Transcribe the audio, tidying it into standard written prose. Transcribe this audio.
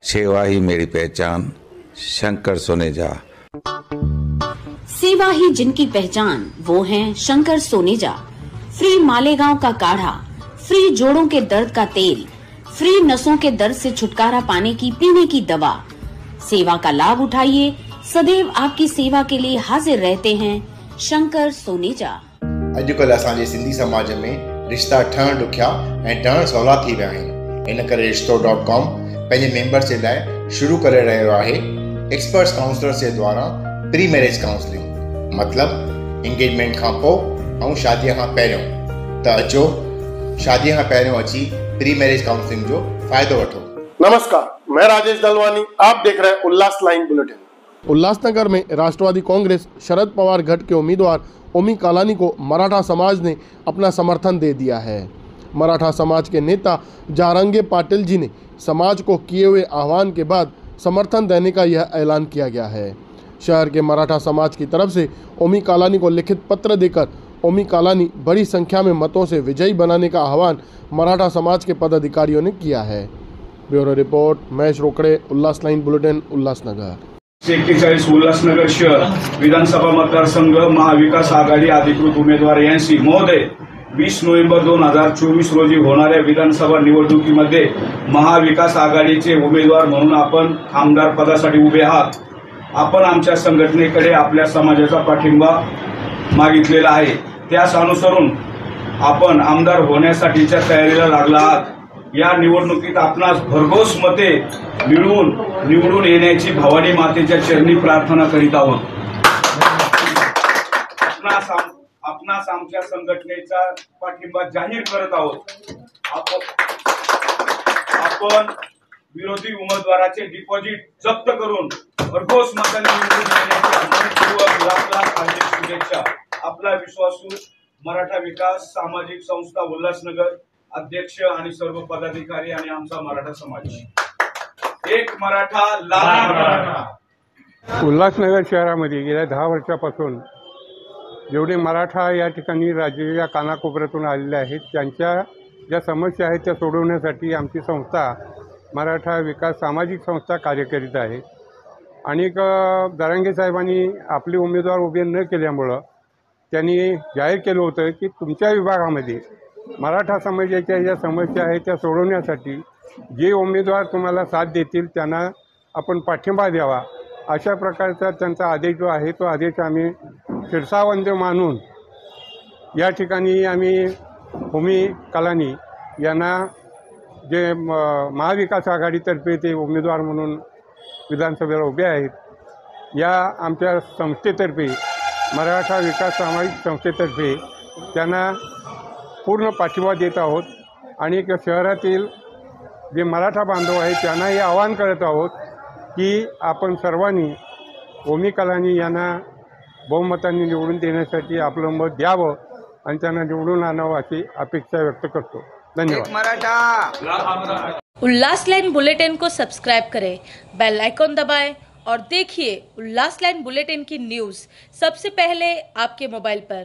सेवा ही मेरी पहचान, शंकर सोनेजा। सेवा ही जिनकी पहचान, वो हैं शंकर सोनेजा। फ्री मालेगांव का काढ़ा, फ्री जोड़ों के दर्द का तेल, फ्री नसों के दर्द से छुटकारा पाने की पीने की दवा। सेवा का लाभ उठाइए, सदैव आपकी सेवा के लिए हाजिर रहते हैं शंकर सोनेजा। अॼुकल्ह असांजे सिंधी समाज में रिश्ता ठहण ॾुखिया ऐं ठहण सवला थी विया आहिनि। इन करे रिश्तो.com पंहिंजे मेंबर्स जे लाइ शुरू करे रहियो आहे एक्सपर्ट्स काउंसलर्स जे द्वारा प्री मैरिज काउंसलिंग, मतलब एंगेजमेंट खां पोइ ऐं शादीअ खां पहिरियों। त अचो शादीअ खां पहिरियों अची प्री मैरिज काउंसलिंग जो फ़ाइदो वठो। नमस्कार, मैं राजेश दलवानी, आप देख रहे हैं उल्लास लाइन बुलेटिन। उल्लासनगर में राष्ट्रवादी कांग्रेस शरद पवार गढ़ के उम्मीदवार ओमी कालानी को मराठा समाज ने अपना समर्थन दे दिया है। मराठा समाज के नेता जारंगे पाटिल जी ने समाज को किए हुए आह्वान के बाद समर्थन देने का यह ऐलान किया गया है। शहर के मराठा समाज की तरफ से ओमी कालानी को लिखित पत्र देकर ओमी कालानी बड़ी संख्या में मतों से विजयी बनाने का आह्वान मराठा समाज के पदाधिकारियों ने किया है। ब्यूरो रिपोर्ट, महेश रोकड़े, उल्लास लाइन बुलेटिन, उल्लासनगर। 41 उल्लासनगर शहर विधानसभा मतदारसंघ महाविकास आघाडी अधिकृत उमेदवार यांची महोदय 20 नोव्हेंबर 2024 रोजी होणाऱ्या विधानसभा निवडणुकीमध्ये महाविकास आघाडीचे उमेदवार म्हणून आपण आमदार पदासाठी उभे आहात। आपण आमच्या संघटनेकडे आपल्या समाजाचा पाठिंबा मागितलेला आहे, त्यास अनुसरून आपण आमदार होण्यासाठीच्या तयारीला लागला आहात। या निवडणुकीत आपणास भरघोस मते निवडून येण्याची भवानी मातेच्या चरणी प्रार्थना करीत आहोत। आपणास आमच्या संघटनेचा पाठिंबा जाहीर करत आहोत। आपण विरोधी उमेदवाराचे डिपॉझिट जप्त करून भरघोस मतांनी निवडून येण्याची मनपूर्वक लाख शुभेच्छा। आपला विश्वासू मराठा विकास सामाजिक संस्था उल्हासनगर अध्यक्ष आणि सर्व पदाधिकारी आणि आमचा मराठा समाज। एक मराठा लाल मराठा। उल्हासनगर शहरामध्ये गेल्या 10 वर्षापासून जेवढे मराठा या ठिकाणी राज्याच्या कानाकोपऱ्यातून आलेले आहेत, त्यांच्या ज्या समस्या आहेत त्या सोडवण्यासाठी आमची संस्था मराठा विकास सामाजिक संस्था कार्य करीत आहे। आणि जारंगे साहेबांनी आपले उमेदवार उभे न केल्यामुळं त्यांनी जाहीर केलं होतं की तुमच्या विभागामध्ये मराठा समाजाच्या ज्या समस्या आहेत त्या सोडवण्यासाठी जे उमेदवार तुम्हाला साथ देतील त्यांना आपण पाठिंबा द्यावा, अशा प्रकारचा त्यांचा आदेश जो आहे तो आदेश आम्ही शिरसावंत मानून या ठिकाणी आम्ही ओमी कालानी यांना जे महाविकास आघाडीतर्फे ते उमेदवार म्हणून विधानसभेला उभे आहेत, या आमच्या संस्थेतर्फे मराठा विकास सामाजिक संस्थेतर्फे त्यांना पूर्ण पाठिंबा देत आहोत। आणि शहरातील जे मराठा बांधव आहेत त्यांनाही आवाहन करत आहोत की आपण सर्वांनी ओमी कालानी यांना बहुमतांनी निवडून देण्यासाठी आपलं मत द्यावं आणि त्यांना निवडून आणावं अशी अपेक्षा व्यक्त करतो। धन्यवाद। उल्लास लाइन बुलेटिन को सब्सक्राइब करें, बेल आइकॉन दबाएं और देखिए उल्लास लाइन बुलेटिन की न्यूज़ सबसे पहले आपके मोबाइल पर।